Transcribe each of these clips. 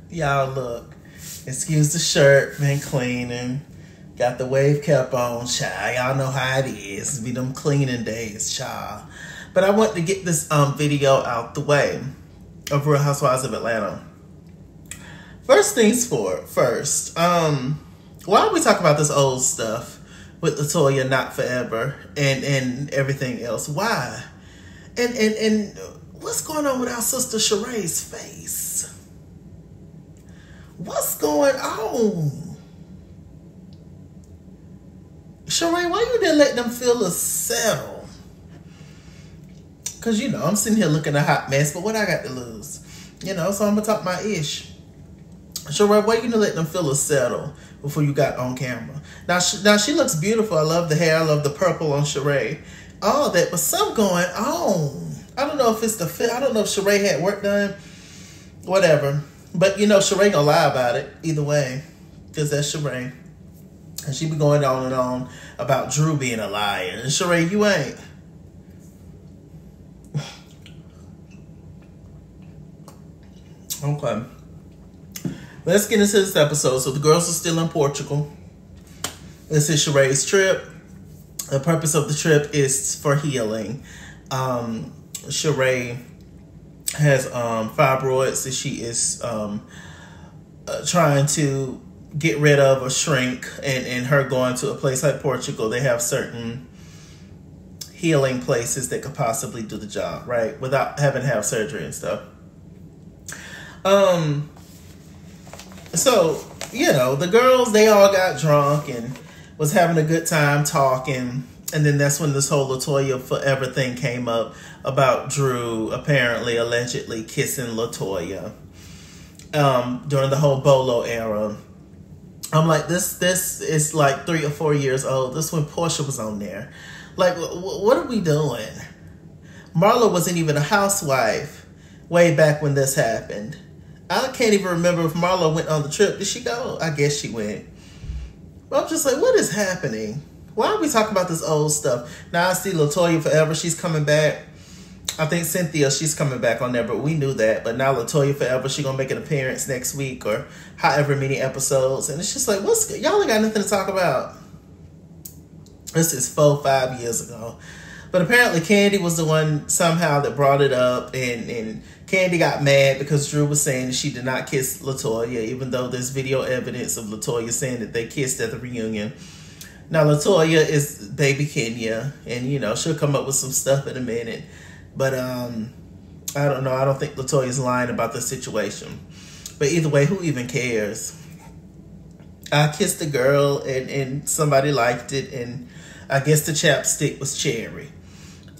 Y'all look. Excuse the shirt, been cleaning. Got the wave cap on, child. Y'all know how it is. Be them cleaning days, child. But I want to get this video out the way of Real Housewives of Atlanta. First things first. Why don't we talk about this old stuff with LaToya Not Forever and everything else? Why? And what's going on with our sister Sheree's face? What's going on? Sheree, why you didn't let them feel a settle? Because, you know, I'm sitting here looking a hot mess, but what I got to lose? You know, so I'm going to talk my ish. Sheree, why you didn't let them feel a settle before you got on camera? Now she looks beautiful. I love the hair. I love the purple on Sheree. All that, but something going on. I don't know if it's the fit. I don't know if Sheree had work done. Whatever. But, you know, Sheree gonna lie about it either way. Because that's Sheree. And she be going on and on about Drew being a liar. And Sheree, you ain't. Okay. Let's get into this episode. So the girls are still in Portugal. This is Sheree's trip. The purpose of the trip is for healing. Sheree has fibroids that she is trying to get rid of or shrink. And her going to a place like Portugal, they have certain healing places that could possibly do the job, right? Without having to have surgery and stuff. So, you know, the girls, they all got drunk and was having a good time talking. And then that's when this whole LaToya Forever thing came up about Drew apparently, allegedly kissing LaToya during the whole Bolo era. I'm like, this is like 3 or 4 years old. This when Portia was on there. Like, what are we doing? Marlo wasn't even a housewife way back when this happened. I can't even remember if Marlo went on the trip. Did she go? I guess she went. But I'm just like, what is happening? Why are we talking about this old stuff? Now I see LaToya Forever. She's coming back. I think Cynthia, she's coming back on there, but we knew that. But now LaToya Forever, she's going to make an appearance next week or however many episodes. And it's just like, what's good? Y'all ain't got nothing to talk about. This is 4-5 years ago. But apparently Candy was the one somehow that brought it up. And Candy got mad because Drew was saying that she did not kiss LaToya, even though there's video evidence of LaToya saying that they kissed at the reunion. Now, LaToya is baby Kenya, and, you know, she'll come up with some stuff in a minute. But I don't know. I don't think LaToya's lying about the situation. But either way, who even cares? I kissed a girl, and somebody liked it, and I guess the chapstick was cherry.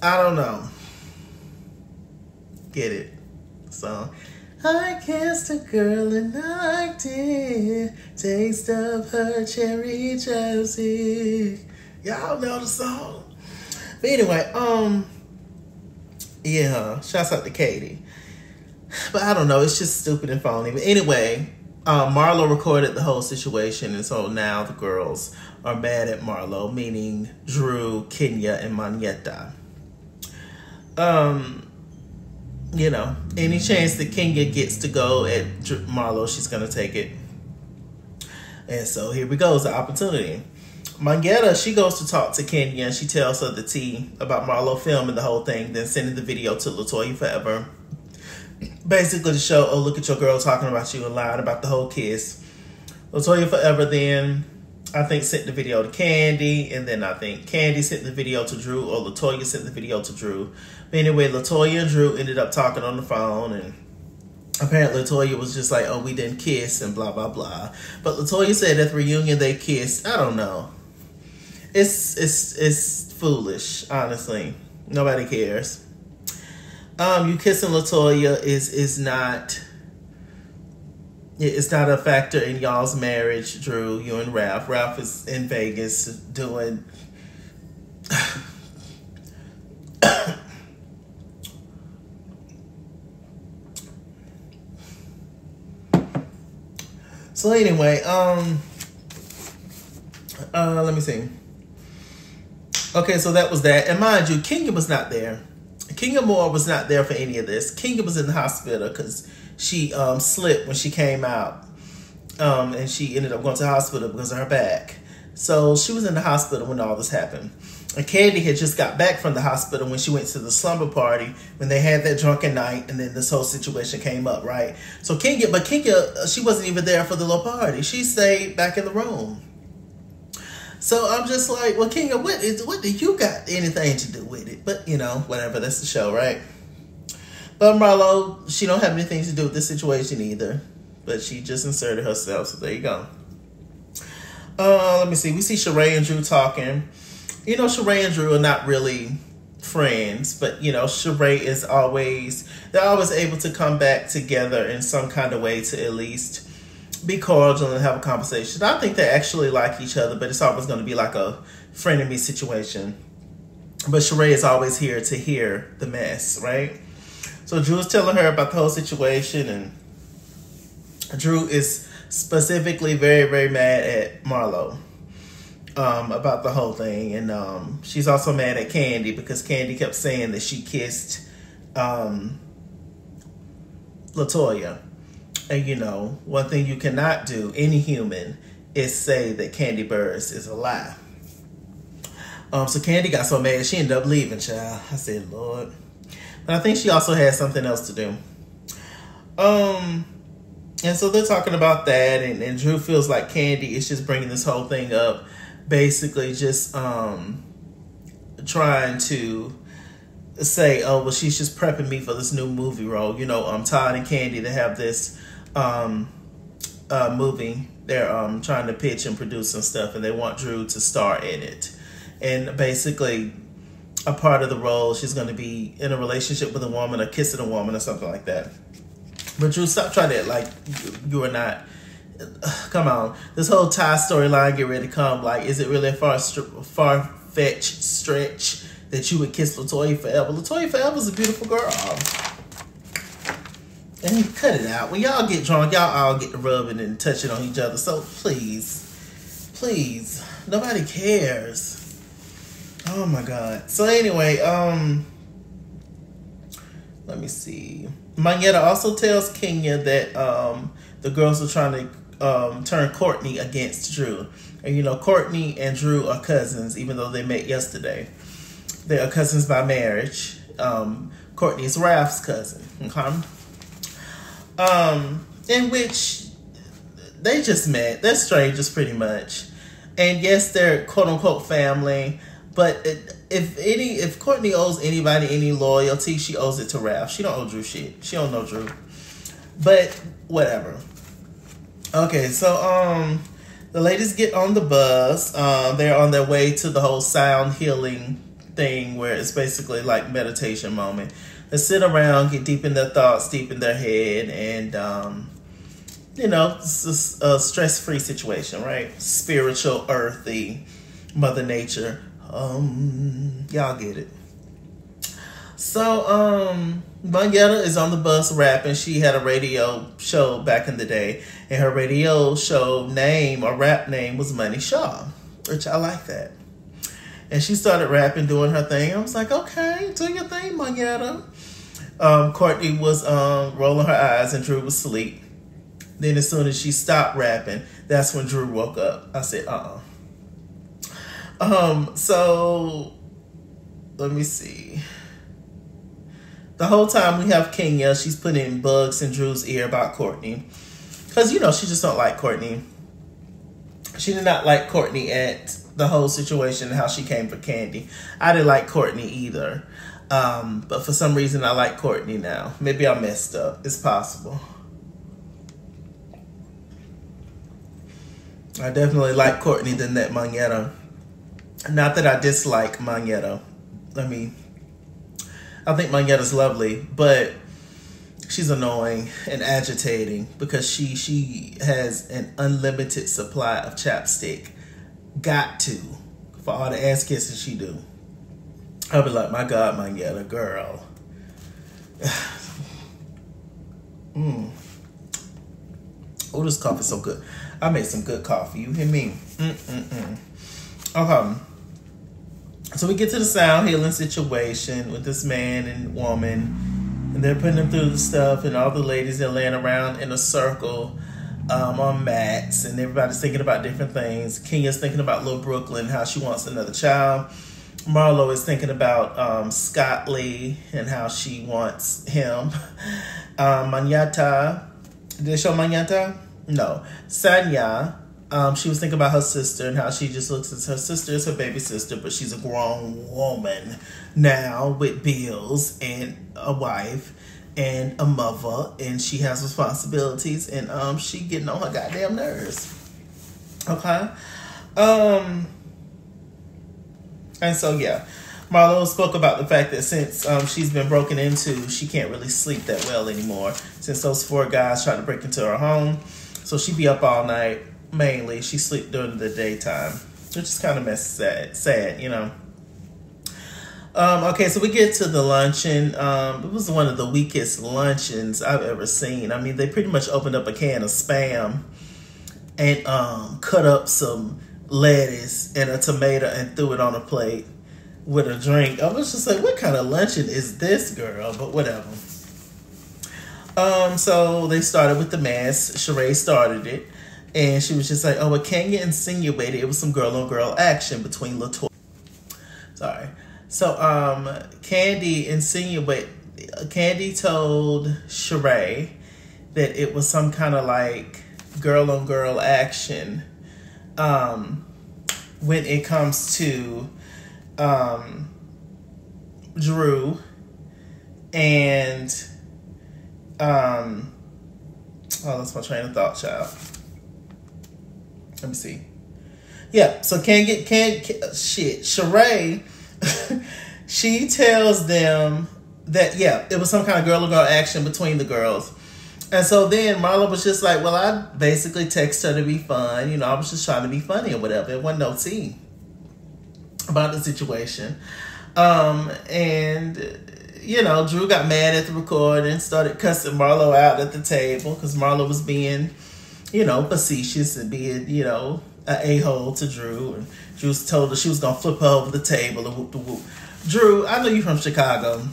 I don't know. Get it? So, I kissed a girl and liked it. Taste of her cherry chapstick. Y'all know the song. But anyway, yeah, shouts out to Katie. But I don't know, it's just stupid and phony. But anyway, Marlo recorded the whole situation, and so now the girls are mad at Marlo, meaning Drew, Kenya, and Monietta. You know, any chance that Kenya gets to go at Marlo, she's going to take it. And so here we go, it's the opportunity. Monietta, she goes to talk to Kenya, and she tells her the tea about Marlo filming the whole thing, then sending the video to LaToya Forever. Basically to show, oh, look at your girl talking about you and lying about the whole kiss. LaToya Forever then, I think, sent the video to Candy, and then I think Candy sent the video to Drew, or LaToya sent the video to Drew. But anyway, LaToya and Drew ended up talking on the phone, and apparently LaToya was just like, oh, we didn't kiss, and blah, blah, blah. But LaToya said at the reunion they kissed. I don't know. It's foolish, honestly. Nobody cares. You kissing LaToya is not... It's not a factor in y'all's marriage, Drew, you and Ralph. Ralph is in Vegas doing... So anyway, let me see. Okay, so that was that. And mind you, Kenya was not there. Kenya Moore was not there for any of this. Kenya was in the hospital because she slipped when she came out. And she ended up going to the hospital because of her back. So she was in the hospital when all this happened. And Candy had just got back from the hospital when she went to the slumber party when they had that drunken night, and then this whole situation came up, right? So Kenya, she wasn't even there for the little party. She stayed back in the room. So I'm just like, well, Kenya, what do you got anything to do with it? But, whatever, that's the show, right? But Marlo, she don't have anything to do with this situation either. But she just inserted herself, so there you go. Let me see. We see Sheree and Drew talking. Sheree and Drew are not really friends, but Sheree is they're always able to come back together in some kind of way to at least be cordial and have a conversation. I think they actually like each other, but it's always going to be like a frenemy situation. But Sheree is always here to hear the mess, right? So Drew is telling her about the whole situation, and Drew is specifically very, very mad at Marlo about the whole thing. And she's also mad at Candy because Candy kept saying that she kissed LaToya. And, one thing you cannot do, any human, is say that Candy Burris is a lie. So Candy got so mad, she ended up leaving, child. I said, Lord. But I think she also had something else to do. And so they're talking about that, and Drew feels like Candy is just bringing this whole thing up, basically just trying to say, oh, well, she's just prepping me for this new movie role. Todd and Candy, they have this movie they're trying to pitch and produce and stuff, and they want Drew to star in it. And basically, a part of the role, she's going to be in a relationship with a woman or kissing a woman or something like that. But Drew, stop trying to act like you are not. Come on. This whole Ty storyline get ready to come. Like, is it really a far-fetched stretch that you would kiss LaToya forever? LaToya forever is a beautiful girl. And you cut it out. When y'all get drunk, y'all all get to rubbing and touching on each other. So please, nobody cares. Oh my God. So anyway, let me see. Magneta also tells Kenya that the girls are trying to turn Courtney against Drew. And Courtney and Drew are cousins, even though they met yesterday. They are cousins by marriage. Courtney is Ralph's cousin. Okay? In which they just met. They're strangers pretty much. And yes, they're quote unquote family. But if Courtney owes anybody any loyalty, she owes it to Ralph. She don't owe Drew shit. She don't know Drew. But whatever. Okay, so the ladies get on the bus. They're on their way to the whole sound healing thing where it's basically like meditation moment. They sit around, get deep in their thoughts, deep in their head, and it's a stress-free situation, right? Spiritual, earthy, Mother Nature. Y'all get it. So Magneta is on the bus rapping. She had a radio show back in the day, and her radio show name or rap name was Money Shaw, which I like that. And she started rapping, doing her thing. I was like, okay, do your thing, Magneta. Courtney was rolling her eyes and Drew was asleep. Then as soon as she stopped rapping, that's when Drew woke up. I said, so let me see. The whole time we have Kenya, she's putting bugs in Drew's ear about Courtney. Because, she just don't like Courtney. She did not like Courtney at the whole situation and how she came for Candy. I didn't like Courtney either. But for some reason, I like Courtney now. Maybe I messed up. It's possible. I definitely like Courtney than that Magneta. Not that I dislike Magneta. I think Magneta's lovely, but she's annoying and agitating because she has an unlimited supply of chapstick. Got to. For all the ass kisses she do. I'll be like, my God, Magneta, girl. Oh, this coffee's so good. I made some good coffee. You hear me? Okay. So we get to the sound healing situation with this man and woman. And they're putting them through the stuff, and all the ladies are laying around in a circle on mats, and everybody's thinking about different things. Kenya's thinking about little Brooklyn, how she wants another child. Marlo is thinking about Scott Lee and how she wants him. Manyata, did they show Manyata? No. Sanya, she was thinking about her sister and how she just looks at her sister as her baby sister, but she's a grown woman now with bills and a wife and a mother, and she has responsibilities, and she getting on her goddamn nerves. Okay? And so, yeah, Marlo spoke about the fact that since she's been broken into, she can't really sleep that well anymore since those 4 guys tried to break into her home. So she be up all night, mainly. She sleep during the daytime, which is kind of sad, you know. Okay, so we get to the luncheon. It was one of the weakest luncheons I've ever seen. I mean, they pretty much opened up a can of Spam and cut up some lettuce and a tomato and threw it on a plate with a drink. I was just like, what kind of luncheon is this, girl? But whatever. So they started with the mass. Sheree started it. And she was just like, oh, well, Kenya insinuated it was some girl-on-girl action between LaToya. Sorry. So Candy told Sheree that it was some kind of like girl-on-girl action when it comes to Drew and oh, that's my train of thought, child. Let me see. Yeah, so Sheree, she tells them that, yeah, it was some kind of girl-on-girl action between the girls. And so then Marlo was just like, well, I basically text her to be fun. You know, I was just trying to be funny or whatever. It wasn't no tea about the situation. And, you know, Drew got mad at the recording, started cussing Marlo out at the table because Marlo was being, you know, facetious and being, you know, an a-hole to Drew. And Drew told her she was going to flip her over the table and whoop the whoop. Drew, I know you from Chicago.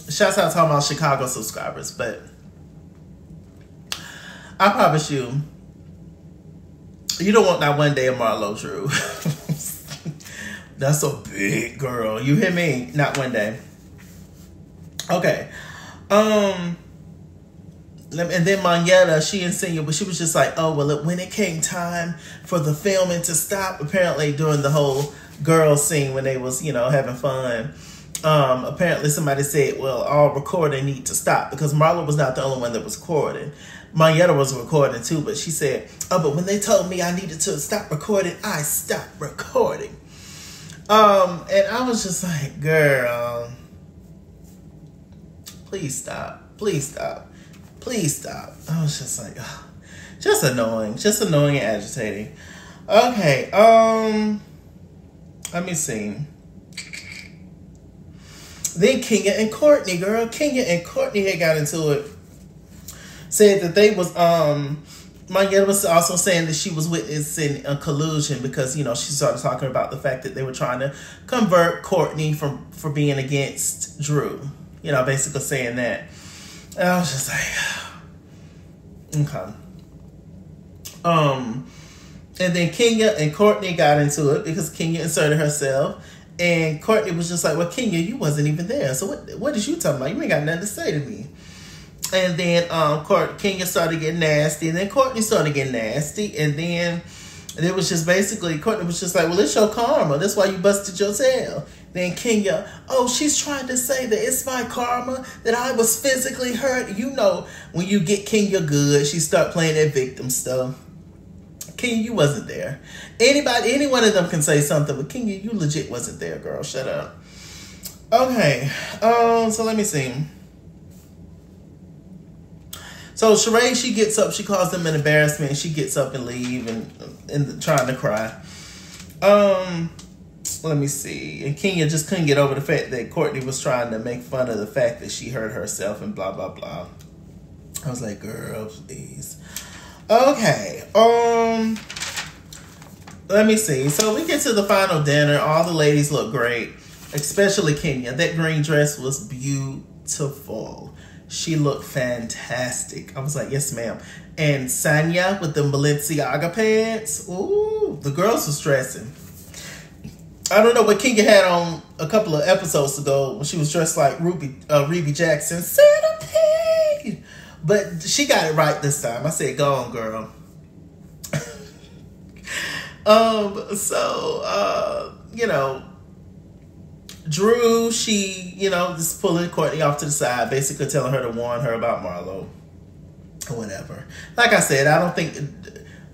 Shouts out to all my Chicago subscribers, but I promise you, you don't want that one day of Marlo, Drew. That's a big girl. You hear me? Not one day. Okay. And then Monyetta, she insinuated, but she was just like, oh, well, when it came time for the filming to stop, apparently during the whole girl scene when they was, you know, having fun, apparently somebody said, well, all recording need to stop because Marlo was not the only one that was recording. Monyetta was recording too, but she said, oh, but when they told me I needed to stop recording, I stopped recording. And I was just like, girl, please stop. Please stop. Please stop. I was just like, oh, just annoying and agitating. Okay, let me see. Then Kenya and Courtney, girl. Kenya and Courtney had got into it. Said that they was, Monyetta was also saying that she was witnessing a collusion because, you know, she started talking about the fact that they were trying to convert Courtney for being against Drew. You know, basically saying that. And I was just like, okay. And then Kenya and Courtney got into it because Kenya inserted herself. And Courtney was just like, well, Kenya, you wasn't even there. So what is you talking about? You ain't got nothing to say to me. And then Kenya started getting nasty. And then Courtney started getting nasty. And then it was just basically, Courtney was just like, well, it's your karma. That's why you busted your tail. Then Kenya, oh, she's trying to say that it's my karma, that I was physically hurt. You know, when you get Kenya good, she start playing that victim stuff. Kenya, you wasn't there. Any one of them can say something, but Kenya, you legit wasn't there, girl. Shut up. Okay, so let me see. So Sheree, she gets up, she calls them an embarrassment, and she gets up and leave and trying to cry. Let me see. And Kenya just couldn't get over the fact that Courtney was trying to make fun of the fact that she hurt herself and blah, blah, blah. I was like, girl, please. Okay. Let me see. So we get to the final dinner. All the ladies look great, especially Kenya. That green dress was beautiful. She looked fantastic. I was like, yes, ma'am. And Sanya with the Balenciaga pants. Ooh, the girls was dressing. I don't know what Kenya had on a couple of episodes ago when she was dressed like Ruby Jackson. Centipede! But she got it right this time. I said, go on, girl. You know, Drew, she, you know, just pulling Courtney off to the side, basically telling her to warn her about Marlo. Or whatever. Like I said, I don't think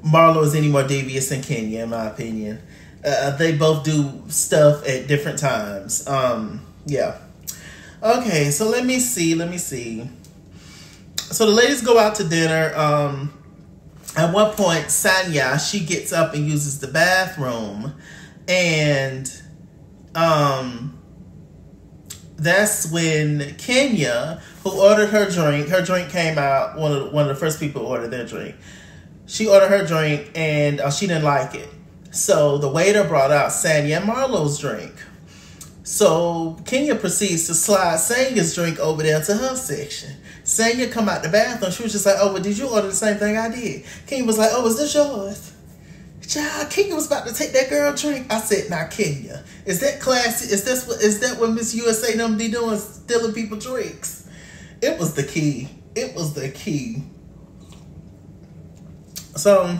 Marlo is any more devious than Kenya, in my opinion. They both do stuff at different times. Yeah. Okay, so let me see. So the ladies go out to dinner. At one point, Sanya, she gets up and uses the bathroom. And that's when Kenya, who ordered her drink came out, one of the first people who ordered their drink. She ordered her drink and she didn't like it. So the waiter brought out Sanya and Marlo's drink. So Kenya proceeds to slide Sanya's drink over there to her section. Sanya come out the bathroom. She was just like, oh, well, did you order the same thing I did? Kenya was like, oh, is this yours? Child, Kenya was about to take that girl drink. I said, now Kenya, is that classy? Is that what Miss USA them be doing, stealing people drinks? It was the key. So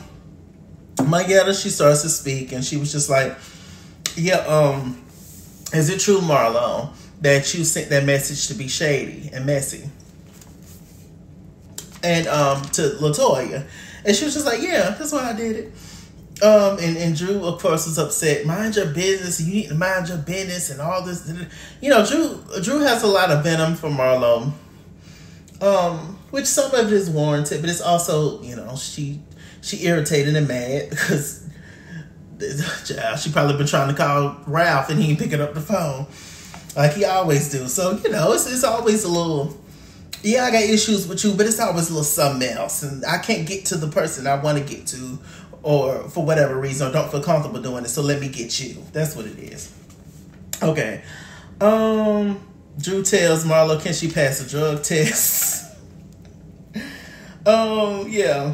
Mayetta, she starts to speak and she was just like, yeah, is it true, Marlo, that you sent that message to be shady and messy? And to LaToya. And she was just like, yeah, that's why I did it. And Drew, of course, was upset. Mind your business. You need to mind your business and all this. You know, Drew has a lot of venom for Marlo. Which some of it is warranted, but it's also, you know, she irritated and mad because she probably been trying to call Ralph and he ain't picking up the phone like he always do. So, you know, it's always a little, yeah, I got issues with you, but it's always a little something else. And I can't get to the person I want to get to, or for whatever reason, or don't feel comfortable doing it, so let me get you. That's what it is. Okay. Drew tells Marlo, can she pass a drug test? Yeah.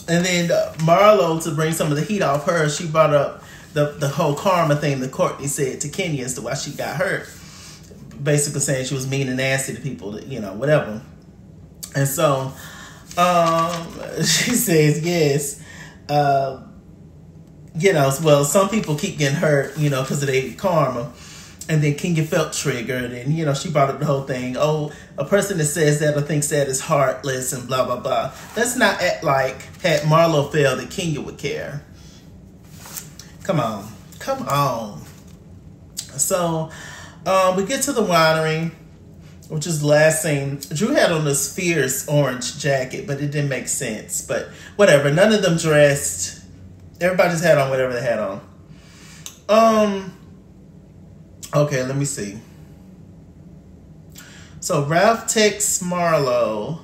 And then Marlo, to bring some of the heat off her, she brought up the whole karma thing that Courtney said to Kenya as to why she got hurt. Basically saying she was mean and nasty to people, you know, whatever. And so she says, yes, you know, well, some people keep getting hurt, you know, because of their karma. And then Kenya felt triggered, and, you know, she brought up the whole thing. Oh, a person that says that or thinks that is heartless and blah, blah, blah. Let's not act like had Marlo failed that Kenya would care. Come on. So, we get to the winery, which is the last scene. Drew had on this fierce orange jacket, but it didn't make sense. But whatever, none of them dressed. Everybody just had on whatever they had on. Okay, let me see. So Ralph texts Marlo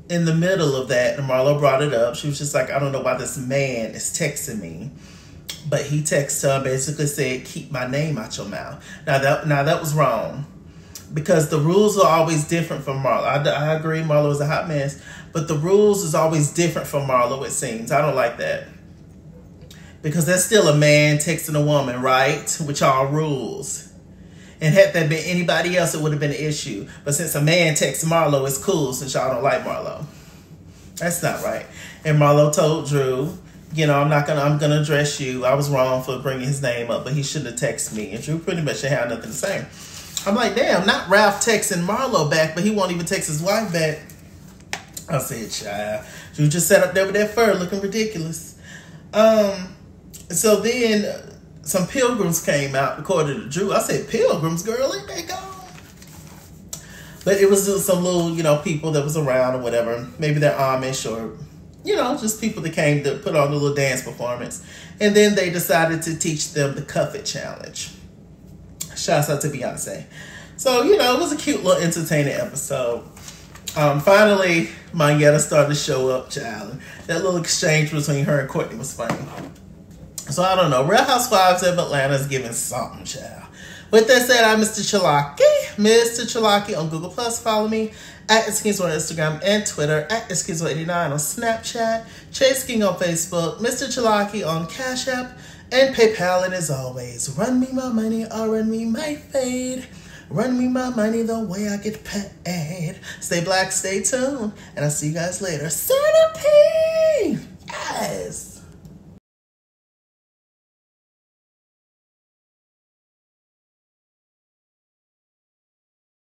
in the middle of that, and Marlo brought it up. She was just like, I don't know why this man is texting me. But he texted her and basically said, keep my name out your mouth. Now that was wrong. Because the rules are always different from Marlo. I agree, Marlo is a hot mess. But the rules is always different from Marlo, it seems. I don't like that. Because that's still a man texting a woman, right? With y'all rules. And had that been anybody else, it would have been an issue. But since a man texts Marlo, it's cool since y'all don't like Marlo. That's not right. And Marlo told Drew, you know, I'm gonna address you. I was wrong for bringing his name up, but he shouldn't have texted me. And Drew pretty much didn't have nothing to say. I'm like, damn, not Ralph texting Marlo back, but he won't even text his wife back. I said, child, Drew just sat up there with that fur looking ridiculous. So then some pilgrims came out, according to Drew. I said, pilgrims, girl, ain't they gone? But it was just some little, you know, people that was around or whatever. Maybe they're Amish or, you know, just people that came to put on a little dance performance. And then they decided to teach them the Cuff It Challenge. Shouts out to Beyonce. So, you know, it was a cute little entertaining episode. Finally, Mayetta started to show up, child. That little exchange between her and Courtney was funny. So, I don't know. Real Housewives of Atlanta is giving something, child. With that said, I'm MrChalaki. MrChalaki on Google Plus. Follow me at @SkinSkin on Instagram and Twitter, at @SkinSkin89 on Snapchat, Chase King on Facebook, MrChalaki on Cash App, and PayPal. And as always, run me my money or run me my fade. Run me my money the way I get paid. Stay black, stay tuned, and I'll see you guys later. Centipede! Yes!